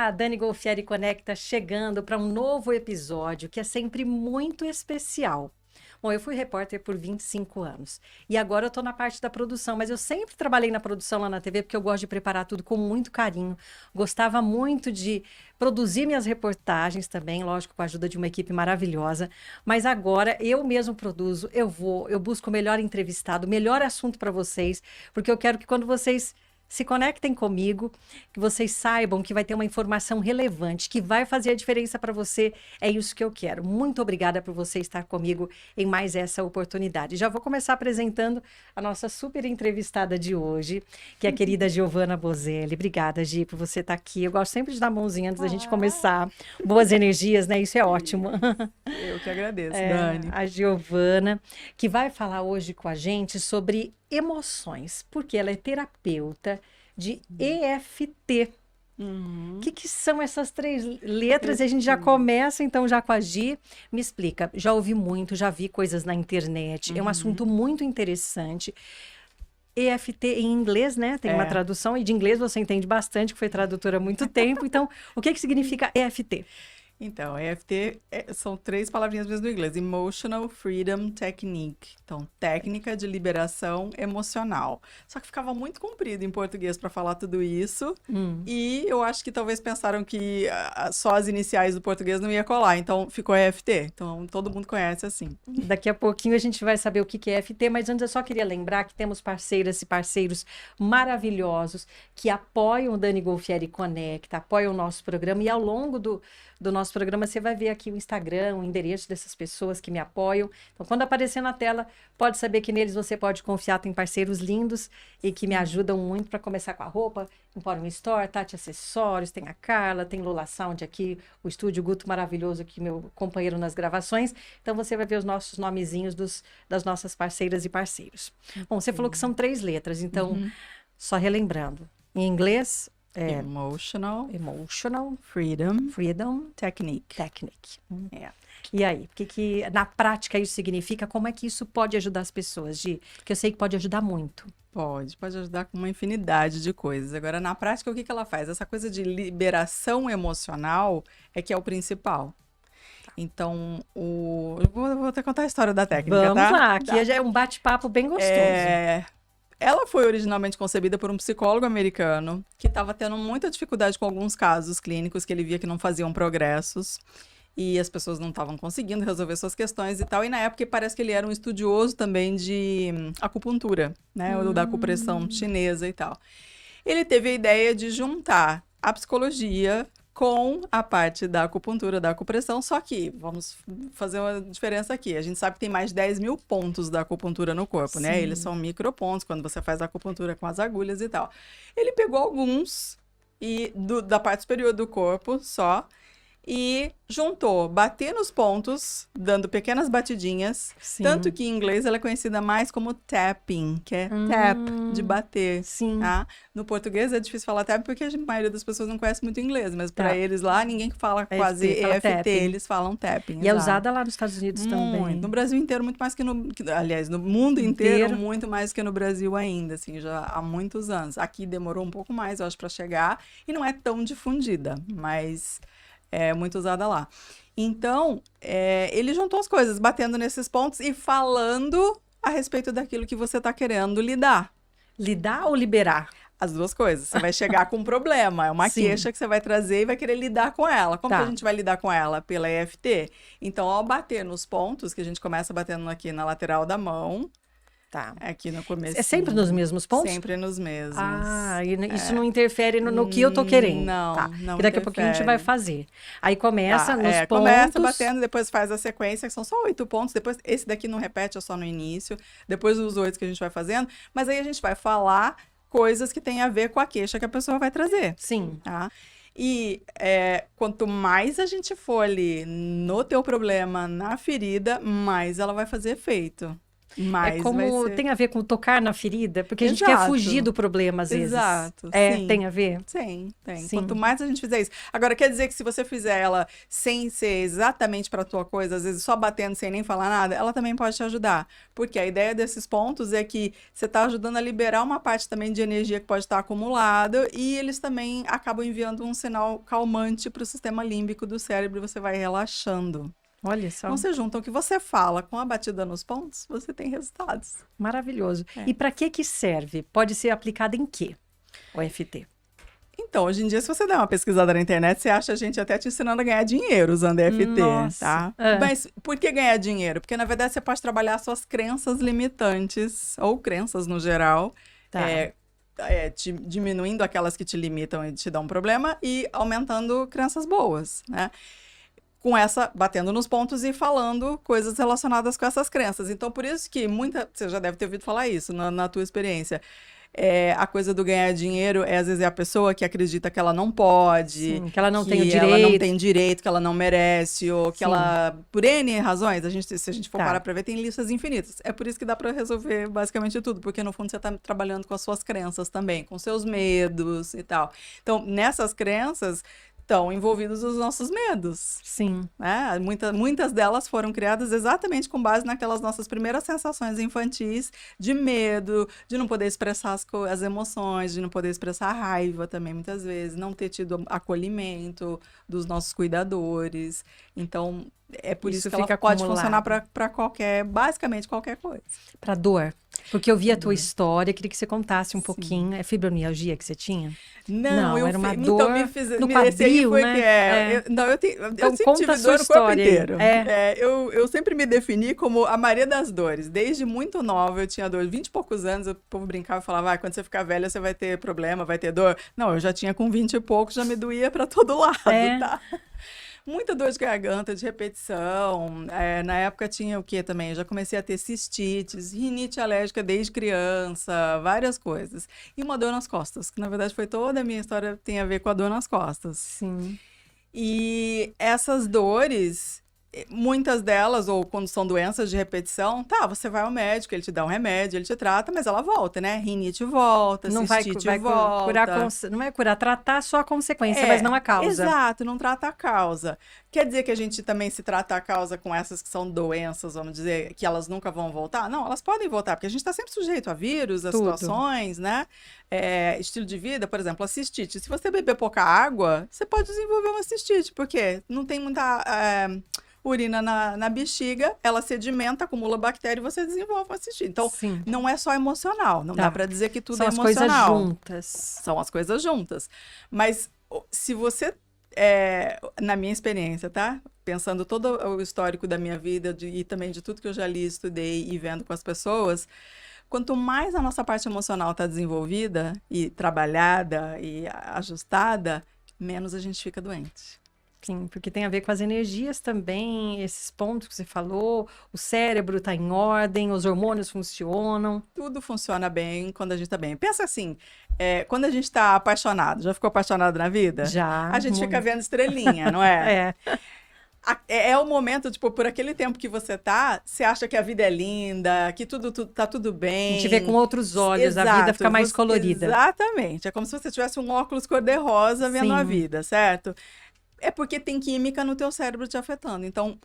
Olá, Dani Golfieri Conecta chegando para um novo episódio que é sempre muito especial. Bom, eu fui repórter por 25 anos e agora eu estou na parte da produção, mas eu sempre trabalhei na produção lá na TV porque eu gosto de preparar tudo com muito carinho. Gostava muito de produzir minhas reportagens também, lógico, com a ajuda de uma equipe maravilhosa, mas agora eu mesmo produzo, eu busco o melhor entrevistado, o melhor assunto para vocês, porque eu quero que quando vocês se conectem comigo, que vocês saibam que vai ter uma informação relevante, que vai fazer a diferença para você. É isso que eu quero. Muito obrigada por você estar comigo em mais essa oportunidade. Já vou começar apresentando a nossa super entrevistada de hoje, que é a querida Giovana Bozelli. Obrigada, Gi, por você estar aqui. Eu gosto sempre de dar a mãozinha antes da gente começar. Boas energias, né? Isso é ótimo. Eu que agradeço, Dani. A Giovana, que vai falar hoje com a gente sobre emoções, porque ela é terapeuta de EFT. O que são essas 3 letras? E a gente já começa, então, já com a Gi. Me explica. Já ouvi muito, já vi coisas na internet. É um assunto muito interessante. EFT em inglês, né? Tem uma tradução, e de inglês você entende bastante, que foi tradutora há muito tempo. Então, o que significa EFT? Então, EFT são 3 palavrinhas mesmo do inglês. Emotional Freedom Technique. Então, técnica de liberação emocional. Só que ficava muito comprido em português para falar tudo isso. E eu acho que talvez pensaram que só as iniciais do português não ia colar. Então, ficou EFT. Então, todo mundo conhece assim. Daqui a pouquinho a gente vai saber o que é EFT, mas antes eu só queria lembrar que temos parceiras e parceiros maravilhosos que apoiam o Dani Golfieri Conecta, apoiam o nosso programa, e ao longo do nosso programa você vai ver aqui o Instagram, o endereço dessas pessoas que me apoiam. Então, quando aparecer na tela, pode saber que neles você pode confiar. Tem parceiros lindos e que me ajudam muito para começar com a roupa. Emporium Store, Tati Acessórios, tem a Carla, tem Lula Sound aqui, o estúdio Guto maravilhoso aqui, meu companheiro nas gravações. Então, você vai ver os nossos nomezinhos das nossas parceiras e parceiros. Bom, você falou que são 3 letras, então, só relembrando. Em inglês... Emotional Freedom Technique. E aí, o que na prática isso significa? Como é que isso pode ajudar as pessoas, Gi? Que eu sei que pode ajudar muito. Pode ajudar com uma infinidade de coisas. Agora, na prática, o que ela faz? Essa coisa de liberação emocional é que é o principal. Então, eu vou até contar a história da técnica, Vamos tá? lá, aqui já é um bate-papo bem gostoso. Ela foi originalmente concebida por um psicólogo americano que estava tendo muita dificuldade com alguns casos clínicos que ele via que não faziam progressos e as pessoas não estavam conseguindo resolver suas questões e tal. E na época parece que ele era um estudioso também de acupuntura, né? Ou da acupressão chinesa e tal. Ele teve a ideia de juntar a psicologia com a parte da acupuntura, da acupressão, só que, vamos fazer uma diferença aqui, a gente sabe que tem mais de 10 mil pontos da acupuntura no corpo, né? Eles são micropontos, quando você faz a acupuntura com as agulhas e tal. Ele pegou alguns da parte superior do corpo só, e juntou, bater nos pontos, dando pequenas batidinhas. Sim. Tanto que em inglês ela é conhecida mais como tapping, que é tap, de bater. Sim. Tá? No português é difícil falar tap porque a maioria das pessoas não conhece muito inglês, mas para eles lá, ninguém que fala quase EFT, eles falam tapping. E é usada lá nos Estados Unidos também. No Brasil inteiro, muito mais que aliás, no mundo inteiro, muito mais que no Brasil ainda, assim, já há muitos anos. Aqui demorou um pouco mais, eu acho, para chegar, e não é tão difundida, mas é muito usada lá. Então, ele juntou as coisas, batendo nesses pontos e falando a respeito daquilo que você está querendo lidar. Lidar ou liberar? As duas coisas. Você vai chegar com um problema, é uma queixa que você vai trazer e vai querer lidar com ela. Como que a gente vai lidar com ela? Pela EFT. Então, ao bater nos pontos, que a gente começa batendo aqui na lateral da mão, aqui no começo. É sempre nos mesmos pontos? Sempre nos mesmos. E isso não interfere no que eu tô querendo. Não E daqui a pouquinho a gente vai fazer. Aí começa nos pontos. Começa batendo, depois faz a sequência, que são só 8 pontos. Depois, esse daqui não repete, é só no início. Depois os 8 que a gente vai fazendo. Mas aí a gente vai falar coisas que tem a ver com a queixa que a pessoa vai trazer. Sim. Tá? E quanto mais a gente for ali no teu problema, na ferida, mais ela vai fazer efeito. É Mas vai como ser... tem a ver com tocar na ferida, porque a gente quer Exato. fugir do problema às vezes. Exato, É, sim. tem a ver? Tem. Sim. Quanto mais a gente fizer isso. Agora, quer dizer que se você fizer ela sem ser exatamente para a tua coisa, às vezes só batendo sem nem falar nada, ela também pode te ajudar. Porque a ideia desses pontos é que você está ajudando a liberar uma parte também de energia que pode estar acumulada e eles também acabam enviando um sinal calmante para o sistema límbico do cérebro e você vai relaxando. Olha só. Então, você junta o que você fala com a batida nos pontos, você tem resultados. Maravilhoso. E para que serve? Pode ser aplicado em quê? O EFT. Então, hoje em dia, se você der uma pesquisada na internet, você acha a gente até te ensinando a ganhar dinheiro usando EFT, Nossa. tá? Mas por que ganhar dinheiro? Porque, na verdade, você pode trabalhar suas crenças limitantes, ou crenças no geral, Tá. diminuindo aquelas que te limitam e te dão um problema e aumentando crenças boas, né? Com essa, batendo nos pontos e falando coisas relacionadas com essas crenças. Então, por isso que você já deve ter ouvido falar isso na tua experiência. A coisa do ganhar dinheiro às vezes é a pessoa que acredita que ela não pode, Sim, que ela não tem o ela não direito. tem direito, que ela não merece, ou que Sim. ela, por N razões, se a gente for Tá. parar pra ver, tem listas infinitas. É por isso que dá pra resolver basicamente tudo, porque no fundo você tá trabalhando com as suas crenças também, com seus medos e tal. Então, nessas crenças estão envolvidos os nossos medos. Sim. Né? Muitas delas foram criadas exatamente com base naquelas nossas primeiras sensações infantis de medo, de não poder expressar as emoções, de não poder expressar a raiva também, muitas vezes, não ter tido acolhimento dos nossos cuidadores. Então, é por isso que ela fica pode acumulado. funcionar para basicamente qualquer coisa. Para dor. Porque eu vi a tua história, queria que você contasse um pouquinho. É fibromialgia que você tinha? Não, era uma dor então no quadril, né? Eu sempre conta tive a sua dor no corpo história aí. inteiro. Eu sempre me defini como a Maria das dores. Desde muito nova eu tinha dor. 20 e poucos anos, o povo brincava e falava, quando você ficar velha você vai ter problema, vai ter dor. Não, eu já tinha com 20 e poucos, já me doía para todo lado, tá? Muita dor de garganta, de repetição. Na época tinha o que também? Eu já comecei a ter cistites, rinite alérgica desde criança, várias coisas. E uma dor nas costas, que na verdade foi toda a minha história tem a ver com a dor nas costas. Sim. E essas dores, muitas delas, ou quando são doenças de repetição, você vai ao médico, ele te dá um remédio, ele te trata, mas ela volta, né? Rinite volta, Não vai cistite curar, volta. não vai curar, tratar só a consequência, mas não a causa. Exato, não trata a causa. Quer dizer que a gente também se trata a causa com essas que são doenças, vamos dizer, que elas nunca vão voltar? Não, elas podem voltar, porque a gente está sempre sujeito a vírus, a situações, né? Estilo de vida, por exemplo, a cistite. Se você beber pouca água, você pode desenvolver uma cistite, porque não tem muita urina na bexiga, ela sedimenta, acumula bactéria e você desenvolve uma cistite. Então, não é só emocional, não dá para dizer que tudo é emocional. São as coisas juntas. São as coisas juntas. Mas se você, na minha experiência, tá? Pensando todo o histórico da minha vida e também de tudo que eu já li, estudei e vendo com as pessoas, quanto mais a nossa parte emocional está desenvolvida e trabalhada e ajustada, menos a gente fica doente. Sim, porque tem a ver com as energias também, esses pontos que você falou, o cérebro está em ordem, os hormônios funcionam. Tudo funciona bem quando a gente está bem. Pensa assim, quando a gente está apaixonado, já ficou apaixonado na vida? Já. A gente fica vendo estrelinha, não é? É o momento, tipo, por aquele tempo que você tá, você acha que a vida é linda, que tá tudo bem. A gente vê com outros olhos, a vida fica mais colorida. Exatamente, é como se você tivesse um óculos cor-de-rosa vendo a vida, certo? É porque tem química no teu cérebro te afetando. Então,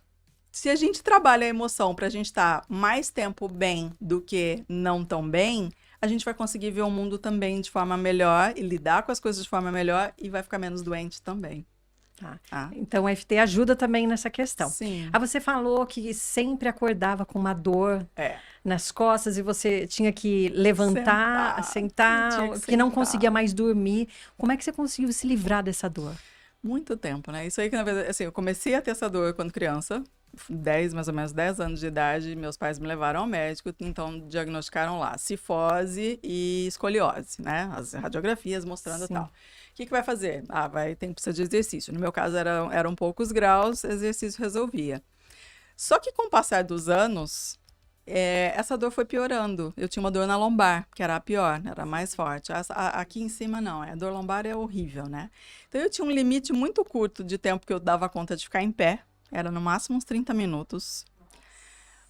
se a gente trabalha a emoção pra gente estar mais tempo bem do que não tão bem, a gente vai conseguir ver o mundo também de forma melhor e lidar com as coisas de forma melhor e vai ficar menos doente também. Então, o EFT ajuda também nessa questão. Sim. Você falou que sempre acordava com uma dor nas costas e você tinha que levantar, sentar, que não conseguia mais dormir. Como é que você conseguiu se livrar dessa dor? Muito tempo, né? Isso aí que, na verdade, assim, eu comecei a ter essa dor quando criança, mais ou menos 10 anos de idade, meus pais me levaram ao médico, então diagnosticaram lá cifose e escoliose, né? As radiografias mostrando e tal. O que vai fazer? Tem que precisar de exercício. No meu caso, eram poucos graus, exercício resolvia. Só que com o passar dos anos, essa dor foi piorando. Eu tinha uma dor na lombar, que era a pior, era a mais forte. Aqui em cima, não. A dor lombar é horrível, né? Então, eu tinha um limite muito curto de tempo que eu dava conta de ficar em pé. Era no máximo uns 30 minutos.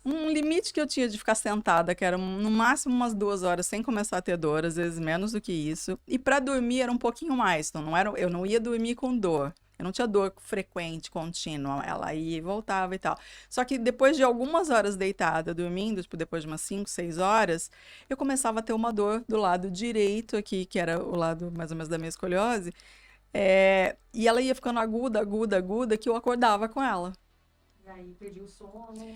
um limite que eu tinha de ficar sentada, que era no máximo umas 2 horas sem começar a ter dor, às vezes menos do que isso. E para dormir era um pouquinho mais, então eu não ia dormir com dor. Eu não tinha dor frequente, contínua, ela ia e voltava e tal. Só que depois de algumas horas deitada, dormindo, tipo, depois de umas 5, 6 horas, eu começava a ter uma dor do lado direito aqui, que era o lado mais ou menos da minha escoliose. E ela ia ficando aguda, aguda, aguda, que eu acordava com ela. E aí perdi o sono.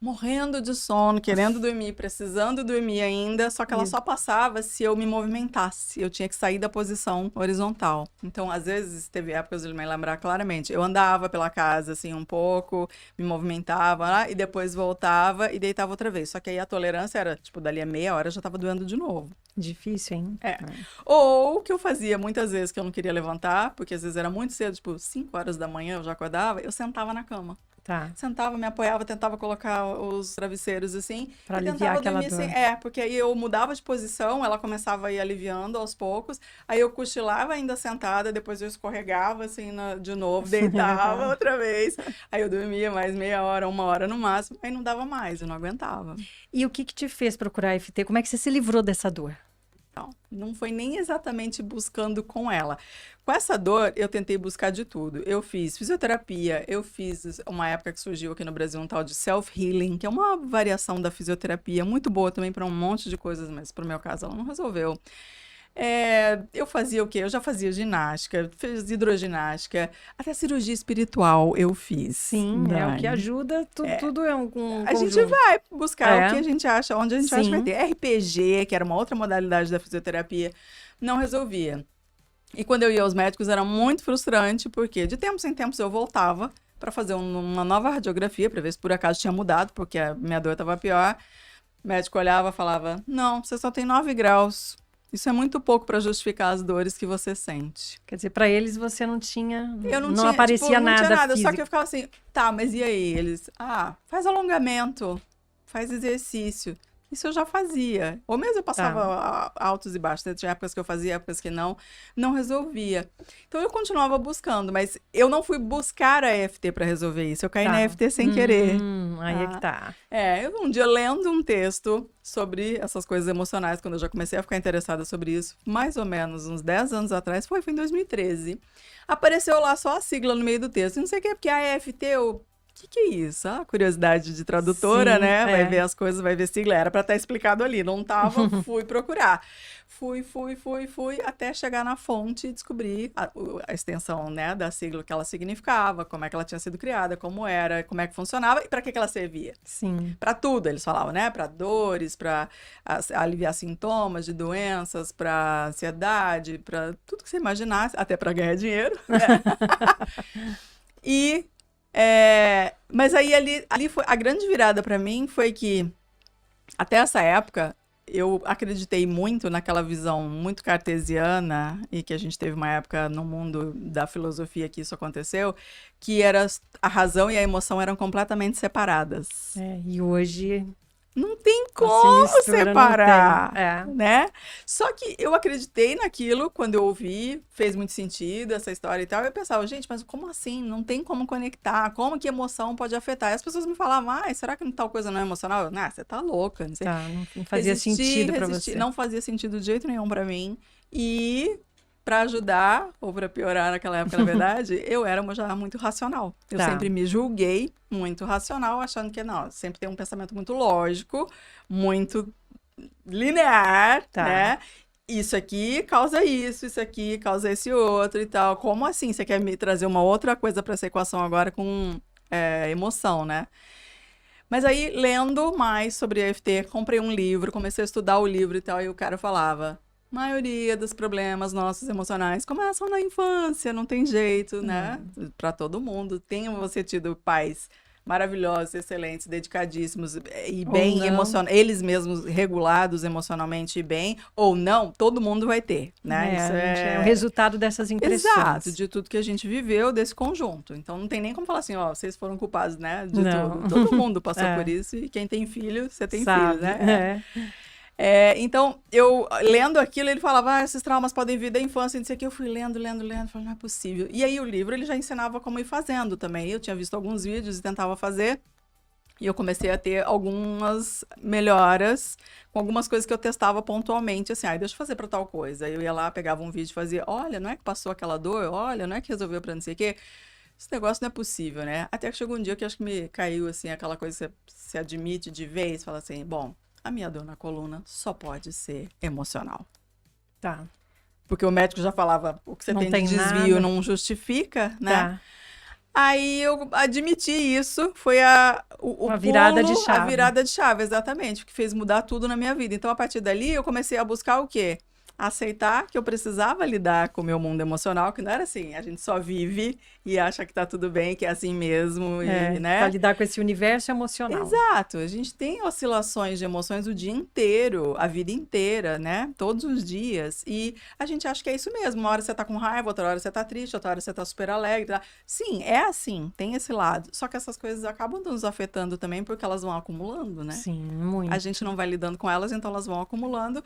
Morrendo de sono, querendo dormir, precisando dormir ainda, só que ela só passava se eu me movimentasse. Eu tinha que sair da posição horizontal. Então, às vezes, teve épocas de me lembrar claramente. Eu andava pela casa, assim, um pouco, me movimentava lá, e depois voltava e deitava outra vez. Só que aí a tolerância era, tipo, dali a meia hora já tava doendo de novo. Difícil, hein? Ou o que eu fazia muitas vezes que eu não queria levantar, porque às vezes era muito cedo, tipo, 5 horas da manhã eu já acordava, eu sentava na cama. Tá. Sentava, me apoiava, tentava colocar os travesseiros assim. Pra e aliviar tentava aquela dormir dor. assim. Porque aí eu mudava de posição, ela começava a ir aliviando aos poucos. Aí eu cochilava ainda sentada, depois eu escorregava assim de novo, deitava outra vez. Aí eu dormia mais meia hora, 1 hora no máximo. Aí não dava mais, eu não aguentava. E o que te fez procurar a FT? Como é que você se livrou dessa dor? Não foi nem exatamente buscando com ela. Com essa dor, eu tentei buscar de tudo. Eu fiz fisioterapia, eu fiz uma época que surgiu aqui no Brasil um tal de self-healing, que é uma variação da fisioterapia, muito boa também para um monte de coisas, mas para o meu caso ela não resolveu. Eu fazia o quê? Eu já fazia ginástica, fiz hidroginástica, até cirurgia espiritual eu fiz. Sim, é o que ajuda, tudo é um A gente vai buscar o que a gente acha, onde a gente acha que vai Sim. ter. RPG, que era uma outra modalidade da fisioterapia, não resolvia. E quando eu ia aos médicos era muito frustrante, porque de tempos em tempos eu voltava para fazer uma nova radiografia, para ver se por acaso tinha mudado, porque a minha dor estava pior. O médico olhava e falava, não, você só tem 9 graus. Isso é muito pouco para justificar as dores que você sente. Quer dizer, para eles você não tinha, Eu não não tinha, aparecia tipo, não tinha nada Só físico. que eu ficava assim, tá, mas e aí? Eles, faz alongamento, faz exercício. Isso eu já fazia. Ou mesmo eu passava altos e baixos. Tinha épocas que eu fazia, épocas que não resolvia. Então eu continuava buscando, mas eu não fui buscar a EFT para resolver isso. Eu caí na EFT sem querer. Aí é que tá. Eu um dia lendo um texto sobre essas coisas emocionais, quando eu já comecei a ficar interessada sobre isso, mais ou menos uns 10 anos atrás, foi em 2013. Apareceu lá só a sigla no meio do texto. Não sei o que, porque a EFT, o que é isso? Curiosidade de tradutora, Sim, né? Vai ver as coisas, vai ver sigla. Era para estar explicado ali. Não tava, fui procurar. Fui, até chegar na fonte e descobrir a extensão, né, da sigla, que ela significava, como é que ela tinha sido criada, como era, como é que funcionava e para que ela servia. Sim. Para tudo, eles falavam, né? Para dores, para aliviar sintomas de doenças, para ansiedade, para tudo que você imaginasse, até para ganhar dinheiro. Né? Mas aí ali foi a grande virada para mim foi que até essa época eu acreditei muito naquela visão muito cartesiana e que a gente teve uma época no mundo da filosofia que isso aconteceu, que era a razão e a emoção eram completamente separadas. E hoje não tem como separar, né? Só que eu acreditei naquilo quando eu ouvi, fez muito sentido essa história e tal. Eu pensava, gente, mas como assim? Não tem como conectar. Como que emoção pode afetar? E as pessoas me falavam, será que tal coisa não é emocional? Eu, você tá louca. Não sei. Não fazia sentido pra você. Não fazia sentido de jeito nenhum pra mim. E para ajudar, ou para piorar naquela época, na verdade, eu era já muito racional. Eu sempre me julguei muito racional, achando que, não, sempre tem um pensamento muito lógico, muito linear, né? Isso aqui causa isso aqui causa esse outro e tal. Como assim? Você quer me trazer uma outra coisa para essa equação agora com emoção, né? Mas aí, lendo mais sobre EFT, comprei um livro, comecei a estudar o livro e tal, e o cara falava... maioria dos problemas nossos emocionais começam na infância, não tem jeito, né? Para todo mundo. Tenha você tido pais maravilhosos, excelentes, dedicadíssimos e bem emocionais, eles mesmos regulados emocionalmente bem, ou não, todo mundo vai ter, né? Isso é o resultado dessas impressões. Exato, de tudo que a gente viveu, desse conjunto. Então não tem nem como falar assim, vocês foram culpados, né? De tudo. Todo mundo passou por isso e quem tem filho, você tem filho, né? Então, eu lendo aquilo, ele falava, esses traumas podem vir da infância, não sei o que, eu fui lendo, falei, não é possível. E aí o livro, ele já ensinava como ir fazendo também. Eu tinha visto alguns vídeos e tentava fazer. E eu comecei a ter algumas melhoras com algumas coisas que eu testava pontualmente, assim, deixa eu fazer para tal coisa. Aí eu ia lá, pegava um vídeo e fazia, olha, não é que passou aquela dor? Olha, não é que resolveu para não sei o quê? Esse negócio não é possível, né? Até que chegou um dia que acho que me caiu, assim, aquela coisa que você admite de vez, fala assim, bom, a minha dor na coluna só pode ser emocional. Tá. Porque o médico já falava, o que você Não tem tem de desvio nada. não justifica, né? Tá. Aí eu admiti isso, foi o Uma virada de pulo, a chave. virada de chave, exatamente, que fez mudar tudo na minha vida. Então, a partir dali, eu comecei a buscar o quê? Aceitar que eu precisava lidar com o meu mundo emocional, que não era assim, a gente só vive e acha que tá tudo bem, que é assim mesmo, e, Para né? lidar com esse universo emocional. Exato, a gente tem oscilações de emoções o dia inteiro, a vida inteira, né? Todos os dias. E a gente acha que é isso mesmo. Uma hora você tá com raiva, outra hora você tá triste, outra hora você tá super alegre. Tá? Sim, é assim, tem esse lado. Só que essas coisas acabam nos afetando também porque elas vão acumulando, né? Sim, muito. A gente não vai lidando com elas, então elas vão acumulando.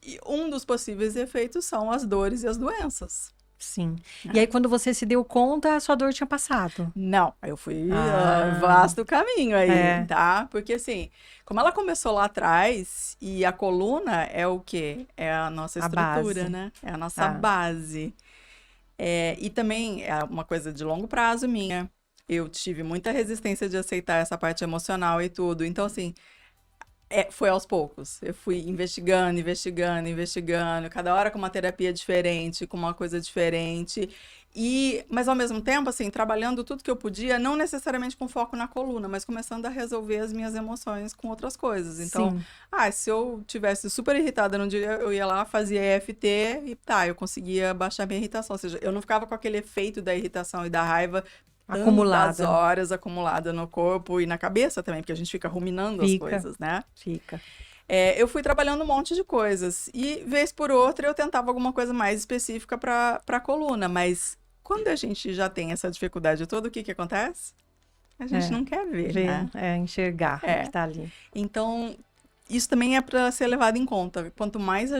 E um dos possíveis efeitos são as dores e as doenças. Sim. E aí, quando você se deu conta, a sua dor tinha passado. Não, eu fui Ah. vasto caminho aí, É. tá? Porque assim, como ela começou lá atrás, e a coluna é o quê? É a nossa A estrutura, base. né? É a nossa Tá. base. E também é uma coisa de longo prazo minha. Eu tive muita resistência de aceitar essa parte emocional e tudo. Então, assim, foi aos poucos. Eu fui investigando, investigando, investigando, cada hora com uma terapia diferente, com uma coisa diferente. Mas ao mesmo tempo, assim, trabalhando tudo que eu podia, não necessariamente com foco na coluna, mas começando a resolver as minhas emoções com outras coisas. Então, Sim. se eu tivesse super irritada num dia, eu ia lá, fazia EFT e eu conseguia baixar minha irritação. Ou seja, eu não ficava com aquele efeito da irritação e da raiva tantas Acumulada. horas acumulada no corpo e na cabeça também, porque a gente fica ruminando as Fica. coisas, né? Fica. Eu fui trabalhando um monte de coisas e, vez por outra, eu tentava alguma coisa mais específica para a coluna, mas quando a gente já tem essa dificuldade toda, o que acontece? A gente não quer ver, né? Enxergar o que tá ali. Então, isso também é para ser levado em conta. Quanto mais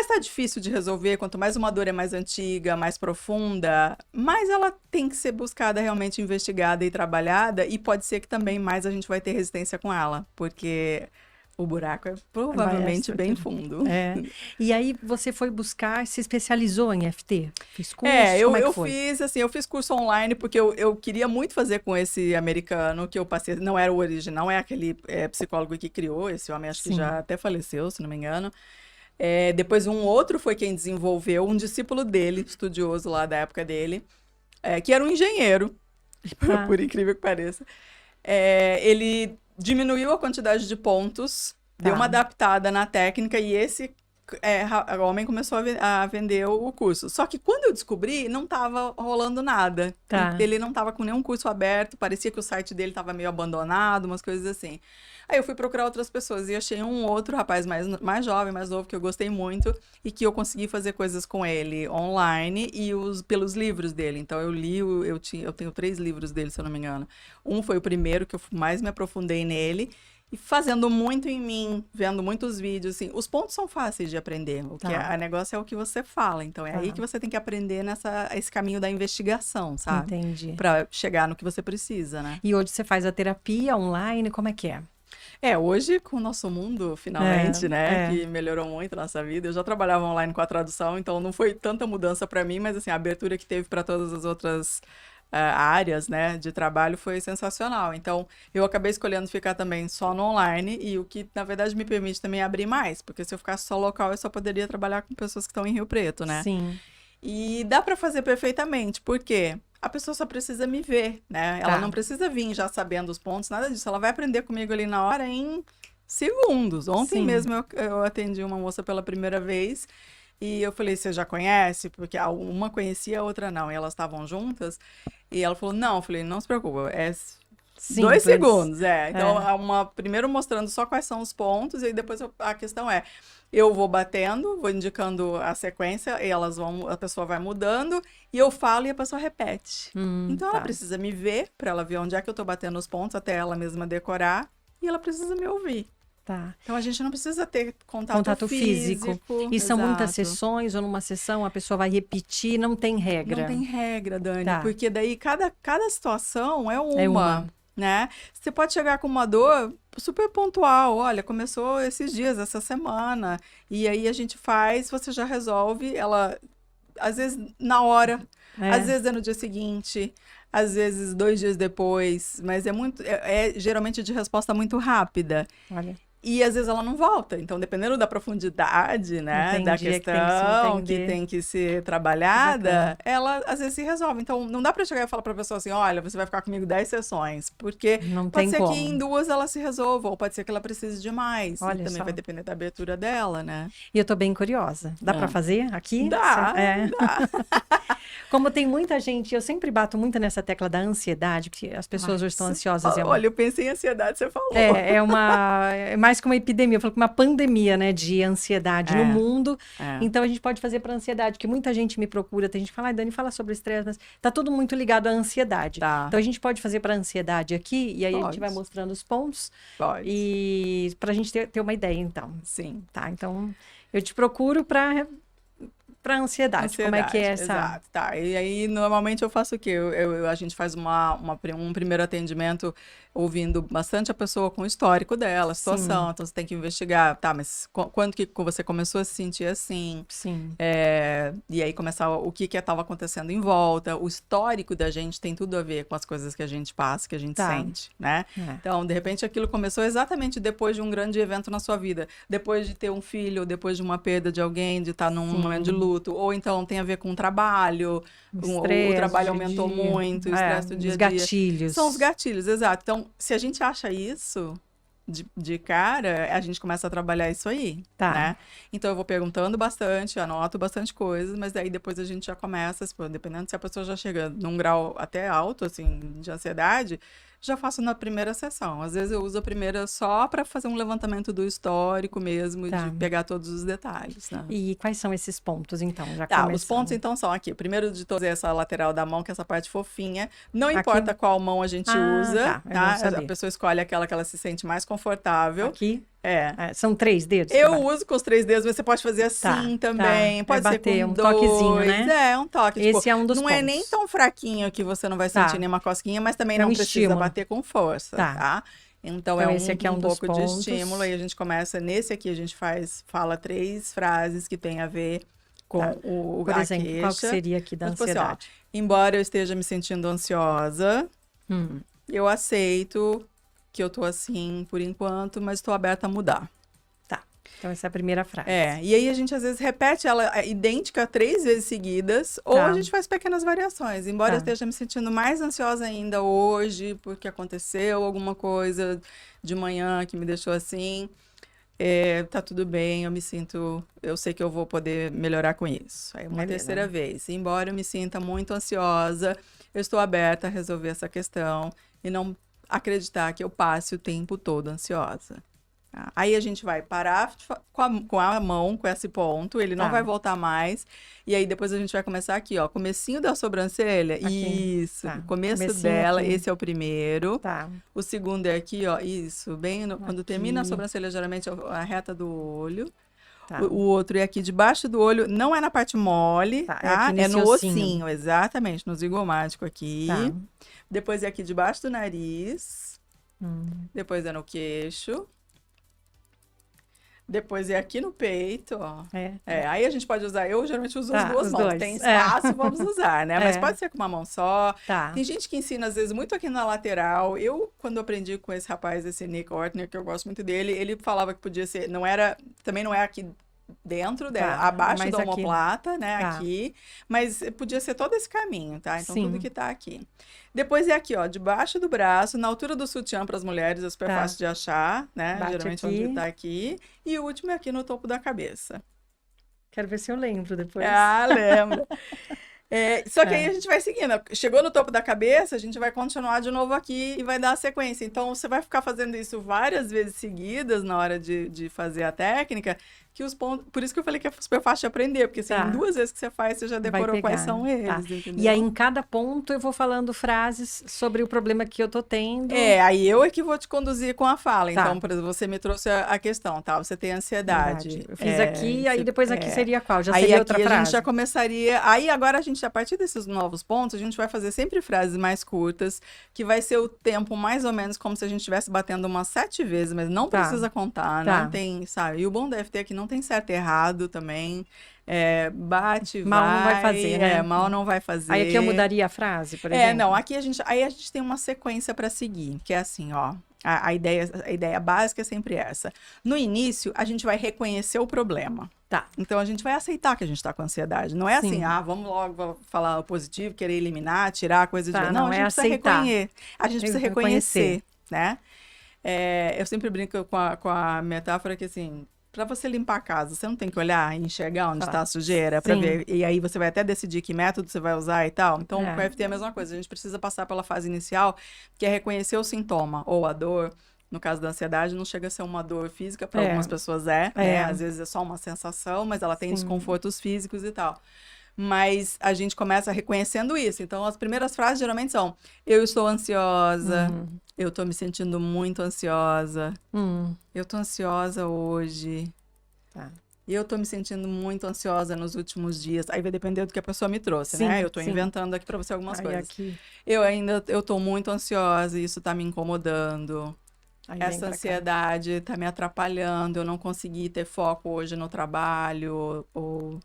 tá difícil de resolver, quanto mais uma dor é mais antiga, mais profunda, mais ela tem que ser buscada, realmente investigada e trabalhada, e pode ser que também mais a gente vai ter resistência com ela, porque o buraco é provavelmente bem fundo. E aí você foi buscar, se especializou em EFT? Fiz curso? Como é que foi? Eu fiz curso online porque eu queria muito fazer com esse americano que eu passei, não era o original, é aquele psicólogo que criou, esse homem acho que já até faleceu, se não me engano. Depois um outro foi quem desenvolveu, um discípulo dele, estudioso lá da época dele, que era um engenheiro, por incrível que pareça. Ele diminuiu a quantidade de pontos, deu uma adaptada na técnica e esse o homem começou a vender o curso. Só que quando eu descobri, não estava rolando nada. Ele não estava com nenhum curso aberto, parecia que o site dele estava meio abandonado, umas coisas assim. Aí eu fui procurar outras pessoas e achei um outro rapaz mais jovem, mais novo, que eu gostei muito e que eu consegui fazer coisas com ele online e pelos livros dele. Então eu li, eu tenho 3 livros dele, se eu não me engano. Um foi o primeiro que eu mais me aprofundei nele. E fazendo muito em mim, vendo muitos vídeos, assim, os pontos são fáceis de aprender. O negócio é o que você fala. Então, é aí que você tem que aprender esse caminho da investigação, sabe? Entendi. Pra chegar no que você precisa, né? E hoje você faz a terapia online, como é que é? Hoje, com o nosso mundo, finalmente, né, que melhorou muito a nossa vida. Eu já trabalhava online com a tradução, então não foi tanta mudança para mim, mas, assim, a abertura que teve para todas as outras áreas, né, de trabalho foi sensacional. Então, eu acabei escolhendo ficar também só no online e o que, na verdade, me permite também abrir mais, porque se eu ficasse só local, eu só poderia trabalhar com pessoas que estão em Rio Preto, né? Sim. E dá para fazer perfeitamente, porque a pessoa só precisa me ver, né? Ela não precisa vir já sabendo os pontos, nada disso. Ela vai aprender comigo ali na hora em segundos. Ontem mesmo eu atendi uma moça pela primeira vez e eu falei, você já conhece? Porque uma conhecia, a outra não. E elas estavam juntas. E ela falou, não. Eu falei, não se preocupa, 2 segundos, Então, primeiro mostrando só quais são os pontos, e aí depois a questão eu vou batendo, vou indicando a sequência, e a pessoa vai mudando, e eu falo e a pessoa repete. Então, ela precisa me ver, para ela ver onde é que eu tô batendo os pontos, até ela mesma decorar, e ela precisa me ouvir. Então, a gente não precisa ter contato físico. E são muitas sessões, ou numa sessão a pessoa vai repetir, não tem regra. Não tem regra, Dani, porque daí cada situação é uma. né? Você pode chegar com uma dor super pontual, olha, começou esses dias, essa semana, e aí a gente faz, você já resolve, ela, às vezes na hora, às vezes é no dia seguinte, às vezes 2 dias depois, mas é geralmente de resposta muito rápida. Olha. E às vezes ela não volta. Então, dependendo da profundidade, né, da questão que tem que ser trabalhada, ela às vezes se resolve. Então, não dá para chegar e falar para a pessoa assim, olha, você vai ficar comigo 10 sessões, porque pode ser que em 2 ela se resolva, ou pode ser que ela precise de mais. Olha e também vai depender da abertura dela, né? E eu tô bem curiosa. Dá para fazer aqui? Dá. Como tem muita gente, eu sempre bato muito nessa tecla da ansiedade, porque as pessoas hoje estão ansiosas. Olha, eu pensei em ansiedade, você falou. É mais que uma epidemia, eu falo que uma pandemia, né, de ansiedade no mundo. Então a gente pode fazer para ansiedade, que muita gente me procura, tem gente que fala, ai, Dani, fala sobre estresse, mas tá tudo muito ligado à ansiedade. Então a gente pode fazer para ansiedade aqui, e aí a gente vai mostrando os pontos. E pra gente ter uma ideia, então. Sim. Tá, então eu te procuro para ansiedade. Como é que é essa? Exato, tá. E aí, normalmente eu faço o quê? A gente faz um primeiro atendimento ouvindo bastante a pessoa com o histórico dela, a situação. Sim. Então, você tem que investigar, tá, mas quando que você começou a se sentir assim? Sim. E aí, começar o que estava acontecendo em volta. O histórico da gente tem tudo a ver com as coisas que a gente passa, que a gente sente, né? Então, de repente, aquilo começou exatamente depois de um grande evento na sua vida. Depois de ter um filho, depois de uma perda de alguém, de estar num momento de luto. Ou então, tem a ver com o trabalho. O trabalho aumentou muito, o estresse do dia a dia. Os gatilhos. São os gatilhos, exato. Então, se a gente acha isso de cara, a gente começa a trabalhar isso aí, né? Então, eu vou perguntando bastante, anoto bastante coisas, mas daí depois a gente já começa, dependendo se a pessoa já chega num grau até alto, assim, de ansiedade, já faço na primeira sessão. Às vezes eu uso a primeira só para fazer um levantamento do histórico mesmo, de pegar todos os detalhes, né? E quais são esses pontos, então? Os pontos, então, são aqui. O primeiro de todos é essa lateral da mão, que é essa parte fofinha. Não importa qual mão a gente usa, tá? A pessoa escolhe aquela que ela se sente mais confortável. Aqui? São 3 dedos? Eu uso com os 3 dedos, mas você pode fazer assim também. Pode ser com um 2. Toquezinho, né? Um toque. Esse é um dos não pontos. É nem tão fraquinho que você não vai sentir nenhuma cosquinha, mas também não precisa bater com força, tá? Então esse aqui é um pouco dos de pontos. estímulo. E a gente começa, nesse aqui a gente fala 3 frases que tem a ver com Por exemplo, queixa. qual que seria aqui da ansiedade? Assim, embora eu esteja me sentindo ansiosa, eu aceito que eu tô assim por enquanto, mas estou aberta a mudar. Então, essa é a primeira frase. E aí a gente às vezes repete ela idêntica 3 vezes seguidas, ou a gente faz pequenas variações. Embora eu esteja me sentindo mais ansiosa ainda hoje, porque aconteceu alguma coisa de manhã que me deixou assim, tá tudo bem, eu sei que eu vou poder melhorar com isso. Aí uma terceira vez. Embora eu me sinta muito ansiosa, eu estou aberta a resolver essa questão e não acreditar que eu passe o tempo todo ansiosa. Aí a gente vai parar com a mão, com esse ponto, ele não vai voltar mais. E aí depois a gente vai começar aqui, comecinho da sobrancelha. Aqui. Isso, comecinho dela, aqui. Esse é o primeiro. O segundo é aqui, isso, quando termina a sobrancelha, geralmente é a reta do olho. O outro é aqui debaixo do olho, não é na parte mole, é no ossinho, exatamente, no zigomático aqui. Depois é aqui debaixo do nariz. Depois é no queixo. Depois é aqui no peito, aí a gente pode usar, eu geralmente uso as duas mãos, tem espaço, vamos usar, né? Mas pode ser com uma mão só. Tem gente que ensina, às vezes, muito aqui na lateral. Eu, quando aprendi com esse rapaz, esse Nick Ortner, que eu gosto muito dele, ele falava que podia ser, também não é aqui dentro dela, abaixo da omoplata, né, aqui, mas podia ser todo esse caminho, tá? Então, tudo que tá aqui. Depois é aqui, debaixo do braço, na altura do sutiã para as mulheres, é super fácil de achar, né? Geralmente aqui. Onde tá aqui. E o último é aqui no topo da cabeça. Quero ver se eu lembro depois. Lembro. Só que aí a gente vai seguindo. Chegou no topo da cabeça, a gente vai continuar de novo aqui e vai dar a sequência. Então, você vai ficar fazendo isso várias vezes seguidas na hora de fazer a técnica, que os pontos... Por isso que eu falei que é super fácil de aprender, porque assim, Tá. 2 vezes que você faz, você já decorou pegar, quais são eles, tá. entendeu? E aí, em cada ponto, eu vou falando frases sobre o problema que eu tô tendo. Aí eu é que vou te conduzir com a fala. Tá. Então, por exemplo, você me trouxe a questão, tá? Você tem ansiedade. Verdade. Eu fiz aqui, aí depois aqui seria qual? Já Aí seria aqui outra a gente frase? já começaria. Aí agora a gente, a partir desses novos pontos, a gente vai fazer sempre frases mais curtas, que vai ser o tempo mais ou menos como se a gente estivesse batendo umas 7 vezes, mas não Tá. precisa contar, Tá. não tem, sabe? E o bom da FT aqui não tem certo e errado também. Bate, Mal não vai fazer, né? mal não vai fazer. Aí aqui eu mudaria a frase, por exemplo? Não, aqui a gente tem uma sequência para seguir, que é assim, ó. A ideia básica é sempre essa. No início, a gente vai reconhecer o problema. Tá. Então, a gente vai aceitar que a gente está com ansiedade. Não é Sim. assim, vamos logo falar o positivo, querer eliminar, tirar coisa de... Tá, Não, não, a é gente precisa aceitar. A gente precisa reconhecer, né? Eu sempre brinco com a metáfora que, assim, para você limpar a casa, você não tem que olhar e enxergar onde está a sujeira para Sim. ver. E aí você vai até decidir que método você vai usar e tal. Então, É. com o FT é a mesma coisa. A gente precisa passar pela fase inicial, que é reconhecer o sintoma ou a dor. No caso da ansiedade, não chega a ser uma dor física, para algumas pessoas né? Às vezes é só uma sensação, mas ela tem Sim. desconfortos físicos e tal. Mas a gente começa reconhecendo isso. Então, as primeiras frases geralmente são: eu estou ansiosa, eu estou me sentindo muito ansiosa, eu estou ansiosa hoje, Tá. eu estou me sentindo muito ansiosa nos últimos dias. Aí vai depender do que a pessoa me trouxe, Sim, né? Eu estou sim. inventando aqui para você algumas Aí coisas. aqui... Eu estou muito ansiosa e isso está me incomodando. Aí vem Essa pra cá. ansiedade está me atrapalhando, eu não consegui ter foco hoje no trabalho ou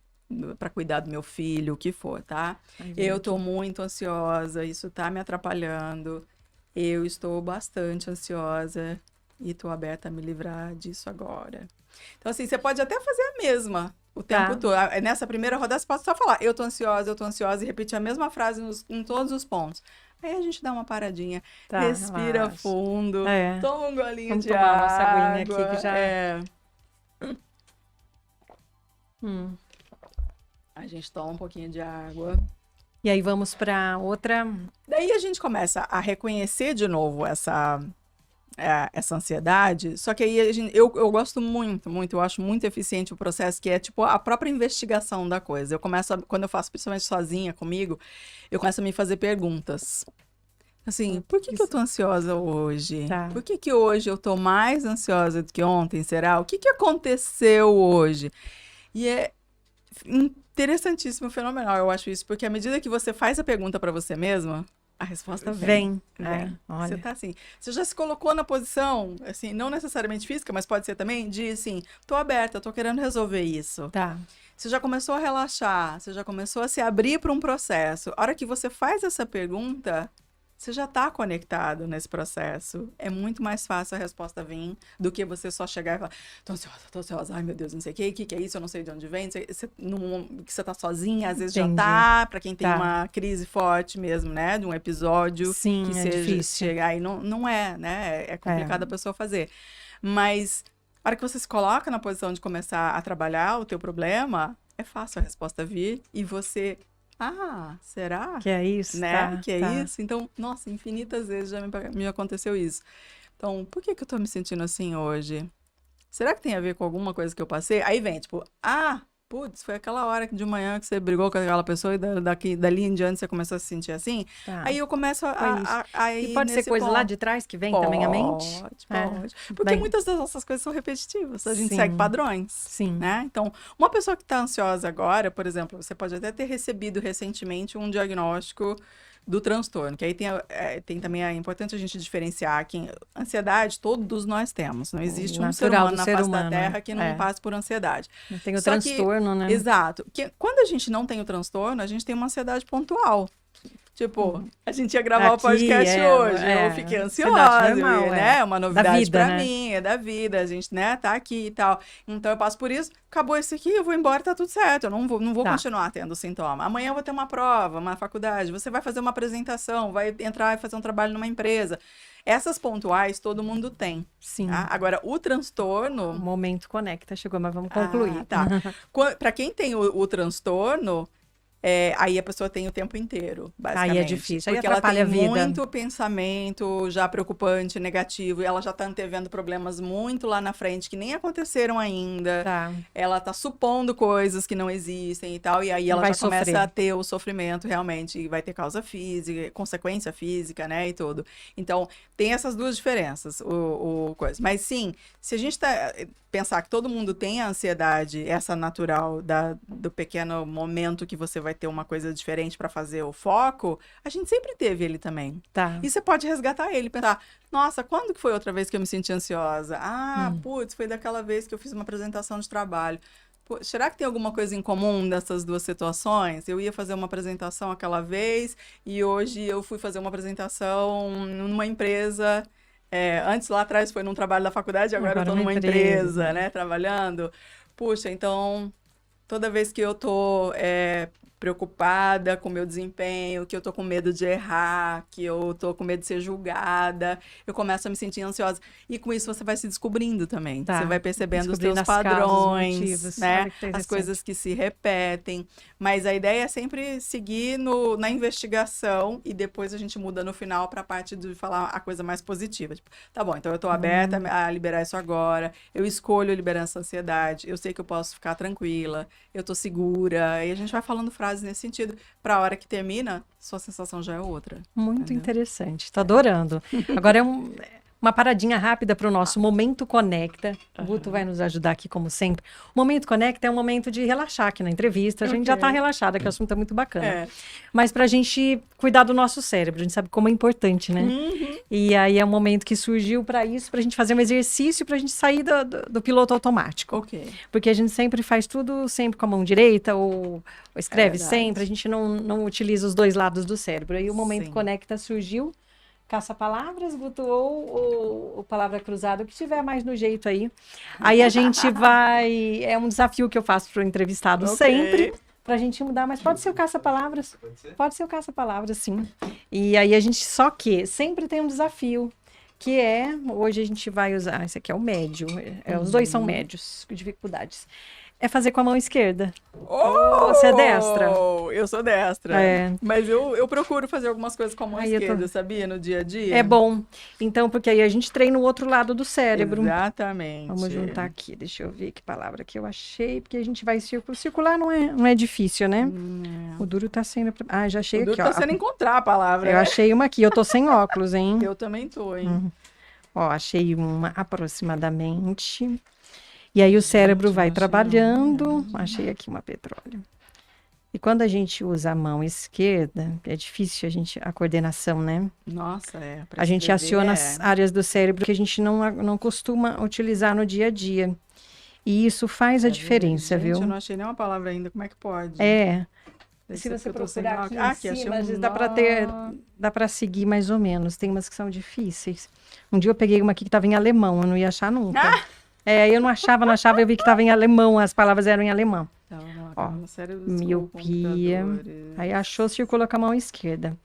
para cuidar do meu filho, o que for, tá? Aí vem Eu aqui. estou muito ansiosa, isso está me atrapalhando. Eu estou bastante ansiosa e estou aberta a me livrar disso agora. Então, assim, você pode até fazer a mesma o tempo todo. Nessa primeira rodada, você pode só falar: eu estou ansiosa, e repetir a mesma frase em todos os pontos. Aí a gente dá uma paradinha, Tá, respira relaxa. fundo, toma um golinho Vamos de tomar a nossa água. aguinha aqui que já... A gente toma um pouquinho de água. E aí vamos para outra... Daí a gente começa a reconhecer de novo essa ansiedade, só que aí eu gosto muito, eu acho muito eficiente o processo, que é tipo a própria investigação da coisa. Eu começo, quando eu faço principalmente sozinha comigo, eu começo a me fazer perguntas. Assim, por que eu tô ansiosa hoje? Tá. Por que hoje eu tô mais ansiosa do que ontem, será? O que aconteceu hoje? E é interessantíssimo, fenomenal, eu acho isso, porque à medida que você faz a pergunta para você mesma, a resposta vem. Olha. Você tá assim, você já se colocou na posição, assim, não necessariamente física, mas pode ser também, de assim, tô aberta, tô querendo resolver isso. Tá. Você já começou a relaxar, você já começou a se abrir para um processo. A hora que você faz essa pergunta, você já está conectado nesse processo. É muito mais fácil a resposta vir do que você só chegar e falar: tô ansiosa, ai meu Deus, não sei o que é isso, eu não sei de onde vem. Que você tá sozinha, às vezes Entendi. já tá, para quem tem Tá. uma crise forte mesmo, né, de um episódio Sim, que é seja difícil. chegar e não é, né, é complicado a pessoa fazer. Mas a hora que você se coloca na posição de começar a trabalhar o teu problema, é fácil a resposta vir e você... será? Que é isso? Né? Tá, Que é tá. isso? Então, nossa, infinitas vezes já me aconteceu isso. Então, por que eu tô me sentindo assim hoje? Será que tem a ver com alguma coisa que eu passei? Aí vem, tipo, putz, foi aquela hora de manhã que você brigou com aquela pessoa e dali em diante você começou a se sentir assim? Tá. Aí eu começo a ir E pode ser nesse coisa ponto. lá de trás que vem também à mente? Pode. Porque Bem, muitas das nossas coisas são repetitivas. A gente Sim. segue padrões. Sim. Né? Então, uma pessoa que está ansiosa agora, por exemplo, você pode até ter recebido recentemente um diagnóstico do transtorno, que aí tem também, é importante a gente diferenciar que ansiedade todos nós temos, não existe um ser Natural humano do na ser face da humano, Terra que não é. passe por ansiedade. Tem o Só que- transtorno, né? Exato. Que, quando a gente não tem o transtorno, a gente tem uma ansiedade pontual. Tipo, a gente ia gravar o Aqui, podcast hoje, eu fiquei ansiosa, normal, né? É uma novidade vida, pra né? mim, é da vida, a gente, né, tá aqui e tal. Então eu passo por isso, acabou esse aqui, eu vou embora, tá tudo certo, eu não vou Tá. continuar tendo sintoma. Amanhã eu vou ter uma prova, uma faculdade, você vai fazer uma apresentação, vai entrar e fazer um trabalho numa empresa. Essas pontuais todo mundo tem, Sim. tá? Agora, o O transtorno... momento conecta, chegou, mas vamos concluir. Tá. Para quem tem o transtorno, aí a pessoa tem o tempo inteiro, Aí é basicamente. difícil, aí Porque ela atrapalha tem a vida. muito pensamento já preocupante, negativo, e ela já tá antevendo problemas muito lá na frente que nem aconteceram ainda. Tá. Ela tá supondo coisas que não existem e tal, e aí ela Vai já começa sofrer. a ter o sofrimento realmente, e vai ter causa física, consequência física, né, e tudo. Então, tem essas duas diferenças, coisa. Mas sim, se a gente pensar que todo mundo tem a ansiedade, essa natural do pequeno momento que você vai ter uma coisa diferente para fazer o foco, a gente sempre teve ele também. Tá. E você pode resgatar ele, pensar, nossa, quando que foi outra vez que eu me senti ansiosa? Ah, putz, foi daquela vez que eu fiz uma apresentação de trabalho. Pô, será que tem alguma coisa em comum dessas duas situações? Eu ia fazer uma apresentação aquela vez e hoje eu fui fazer uma apresentação numa empresa. Antes, lá atrás, foi num trabalho da faculdade, agora eu Agora tô uma numa empresa. empresa, né, trabalhando. Puxa, então, toda vez que eu tô preocupada com o meu desempenho, que eu tô com medo de errar, que eu tô com medo de ser julgada, eu começo a me sentir ansiosa. E com isso você vai se descobrindo também. Tá. Você vai percebendo os Descobrindo teus as causas, os padrões, motivos. né? Olha que As interessante. coisas que se repetem. Mas a ideia é sempre seguir na investigação e depois a gente muda no final para a parte de falar a coisa mais positiva. Tipo, tá bom, então eu tô aberta a liberar isso agora, eu escolho liberar essa ansiedade, eu sei que eu posso ficar tranquila, eu tô segura. E a gente vai falando frases nesse sentido. Para a hora que termina, sua sensação já é outra. Muito Entendeu? interessante. Tô adorando. Agora uma paradinha rápida para o nosso Momento Conecta. O Guto vai nos ajudar aqui, como sempre. O Momento Conecta é um momento de relaxar aqui na entrevista. A gente já está relaxada, que o assunto é muito bacana. Mas para a gente cuidar do nosso cérebro, a gente sabe como é importante, né? E aí é um momento que surgiu para isso, para a gente fazer um exercício, para a gente sair do piloto automático. Porque a gente sempre faz tudo sempre com a mão direita, ou escreve sempre, a gente não utiliza os dois lados do cérebro. Aí o Momento Conecta surgiu. Caça-palavras, Guto, ou palavra cruzada, o que tiver mais no jeito aí. Aí a gente vai... É um desafio que eu faço para o entrevistado sempre, para a gente mudar, mas pode ser o caça-palavras. Pode ser o caça-palavras, sim. E aí a gente... Só que sempre tem um desafio, que hoje a gente vai usar... Esse aqui é o médio. Os dois são médios, com dificuldades. É fazer com a mão esquerda. Você é destra? Eu sou destra. Mas eu procuro fazer algumas coisas com a mão esquerda, sabia? No dia a dia. É bom. Então, porque aí a gente treina o outro lado do cérebro. Exatamente. Vamos juntar aqui. Deixa eu ver que palavra que eu achei. Porque a gente vai circular não é difícil, né? O duro tá sendo... Ah, já achei aqui, ó. O duro tá sendo encontrar a palavra. Eu achei uma aqui. Eu tô sem óculos, hein? Eu também tô, hein? Ó, achei uma aproximadamente... E aí o cérebro vai trabalhando. Achei aqui uma petróleo. E quando a gente usa a mão esquerda, é difícil a coordenação, né? Nossa, a gente aciona as áreas do cérebro que a gente não costuma utilizar no dia a dia. E isso faz a diferença, viu? Eu não achei nenhuma palavra ainda. Como é que pode? Se você procurar aqui em cima, às vezes dá para seguir mais ou menos. Tem umas que são difíceis. Um dia eu peguei uma aqui que estava em alemão, eu não ia achar nunca. Eu não achava, eu vi que estava em alemão, as palavras eram em alemão. Ó, miopia. Aí achou, circula com a mão esquerda.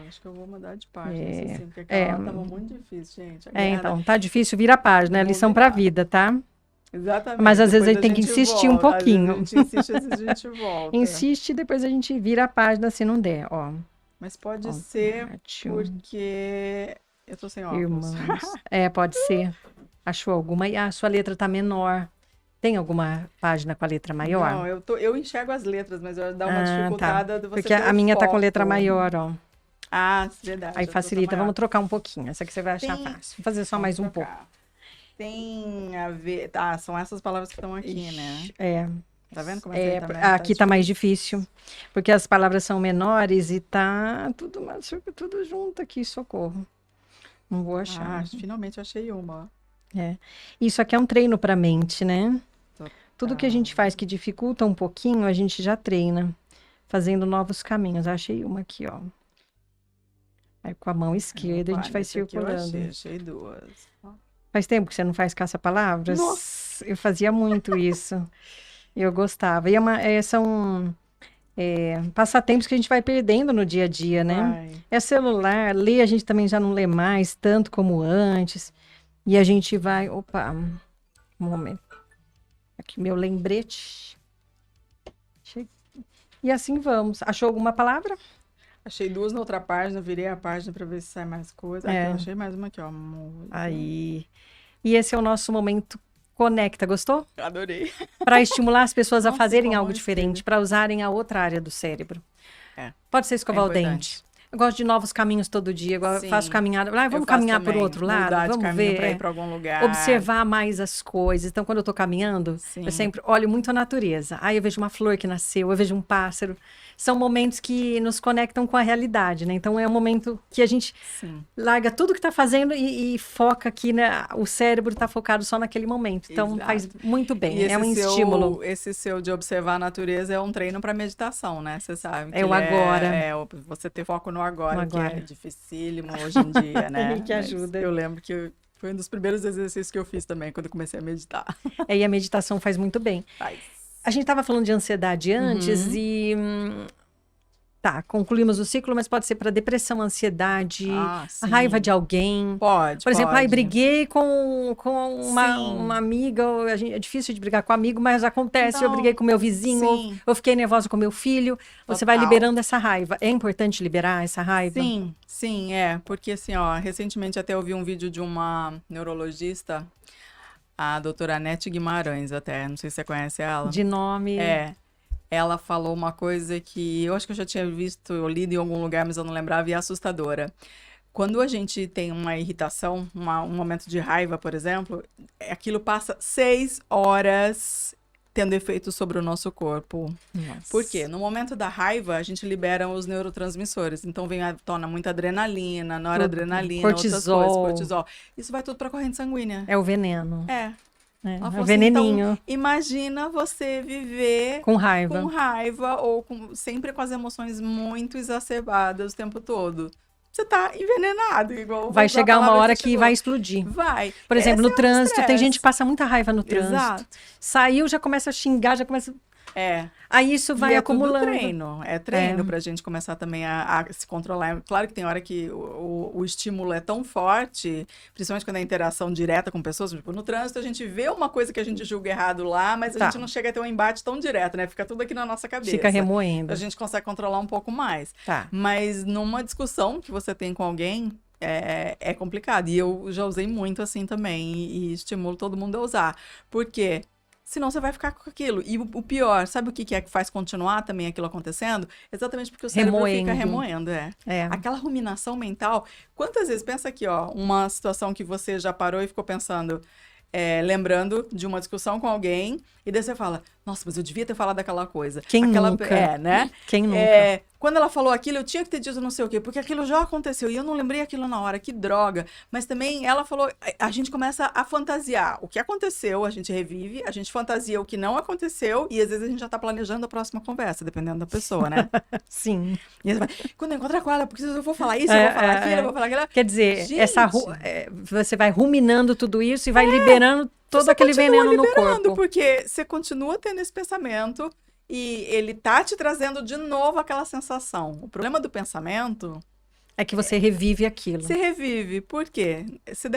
Acho que eu vou mudar de página, assim, porque aquela estava muito difícil, gente. Então, tá difícil, vira a página, é lição pra vida, tá? Exatamente. Mas às vezes a gente tem que insistir um pouquinho. A gente insiste, às vezes a gente volta. Insiste, depois a gente vira a página se não der, ó. Mas pode ser porque eu tô sem óculos. Irmãos. Pode ser. Achou alguma? E a sua letra tá menor. Tem alguma página com a letra maior? Não, eu enxergo as letras, mas dá uma dificultada de você porque a minha tá com letra maior, ó. Verdade. Aí facilita. Vamos trocar um pouquinho. Essa aqui você vai achar fácil. Vou fazer só mais um pouco. Tem a ver... são essas palavras que estão aqui, né? Tá vendo como aqui tá mais difícil. Porque as palavras são menores e tá tudo junto aqui, socorro. Não vou achar. Finalmente eu achei uma, ó. Isso aqui é um treino para a mente, né? Tudo que a gente faz que dificulta um pouquinho, a gente já treina, fazendo novos caminhos. Achei uma aqui, ó. Aí com a mão esquerda a gente vai circulando. Achei duas. Faz tempo que você não faz caça-palavras? Nossa! Eu fazia muito isso. Eu gostava. E são passatempos que a gente vai perdendo no dia a dia, né? É celular, ler a gente também já não lê mais tanto como antes. E a gente vai... Opa, um momento. Aqui, meu lembrete. E assim vamos. Achou alguma palavra? Achei 2 na outra página, virei a página para ver se sai mais coisa. Aqui, eu achei mais uma aqui, ó. Aí. E esse é o nosso momento Conecta, gostou? Adorei. Para estimular as pessoas a Nossa, fazerem como algo diferente, para usarem a outra área do cérebro. Pode ser escovar o dente. Eu gosto de novos caminhos todo dia. Eu faço caminhada. Vamos caminhar por outro lado? Mudar Vamos de caminho ver. para ir para algum lugar. Observar mais as coisas. Então, quando eu tô caminhando, eu sempre olho muito a natureza. Aí eu vejo uma flor que nasceu, eu vejo um pássaro. São momentos que nos conectam com a realidade, né? Então, é um momento que a gente larga tudo que tá fazendo e foca aqui, né? O cérebro tá focado só naquele momento. Então, faz muito bem. É um estímulo. Esse seu de observar a natureza é um treino para meditação, né? Você sabe. É o agora. Você ter foco no agora, que é dificílimo hoje em dia, né? Que ajuda. Eu lembro que foi um dos primeiros exercícios que eu fiz também, quando eu comecei a meditar. E a meditação faz muito bem. Faz. A gente estava falando de ansiedade antes e... Tá, concluímos o ciclo, mas pode ser para depressão, ansiedade, a raiva de alguém. Pode, Por exemplo, pode. Briguei com uma amiga, é difícil de brigar com amigo, mas acontece, eu briguei com meu vizinho, ou eu fiquei nervosa com meu filho. Você vai liberando essa raiva. É importante liberar essa raiva? Sim, porque assim, ó, recentemente até eu vi um vídeo de uma neurologista, a doutora Anete Guimarães até, não sei se você conhece ela. De nome... Ela falou uma coisa que eu acho que eu já tinha visto ou lido em algum lugar, mas eu não lembrava, e é assustadora. Quando a gente tem uma irritação, um momento de raiva, por exemplo, aquilo passa 6 horas tendo efeito sobre o nosso corpo. Nossa. Por quê? No momento da raiva, a gente libera os neurotransmissores. Então, vem à tona muita adrenalina, noradrenalina, cortisol. Outras coisas, cortisol. Isso vai tudo para a corrente sanguínea. É o veneno. É o veneninho. Então, imagina você viver com raiva ou sempre com as emoções muito exacerbadas o tempo todo. Você tá envenenado, igual... Vai chegar uma hora que vai explodir. Vai. Por exemplo, no trânsito, tem gente que passa muita raiva no trânsito. Exato. Saiu, já começa a xingar, já começa... Aí isso vai acumulando. É treino pra gente começar também a se controlar. Claro que tem hora que o estímulo é tão forte, principalmente quando é interação direta com pessoas. Tipo, no trânsito a gente vê uma coisa que a gente julga errado lá, mas a gente não chega a ter um embate tão direto, né? Fica tudo aqui na nossa cabeça. Fica remoendo. A gente consegue controlar um pouco mais. Mas numa discussão que você tem com alguém, é complicado. E eu já usei muito assim também, e estimulo todo mundo a usar. Por quê? Senão você vai ficar com aquilo. E o pior, sabe o que é que faz continuar também aquilo acontecendo? Exatamente porque o cérebro fica remoendo. Aquela ruminação mental. Quantas vezes, pensa aqui, ó, uma situação que você já parou e ficou pensando, lembrando de uma discussão com alguém, e daí você fala, nossa, mas eu devia ter falado aquela coisa. Quem nunca? Né? Quem nunca? Quando ela falou aquilo, eu tinha que ter dito não sei o quê, porque aquilo já aconteceu, e eu não lembrei aquilo na hora, que droga. Mas também ela falou, a gente começa a fantasiar o que aconteceu, a gente revive, a gente fantasia o que não aconteceu, e às vezes a gente já tá planejando a próxima conversa, dependendo da pessoa, né? Sim. E vai, quando eu encontrar com ela, porque eu vou falar isso, eu vou falar aquilo, eu vou falar aquilo. Quer dizer, você vai ruminando tudo isso e vai liberando todo aquele veneno no corpo. Porque você continua tendo esse pensamento e ele tá te trazendo de novo aquela sensação. O problema do pensamento é que você revive aquilo. Você revive. Por quê?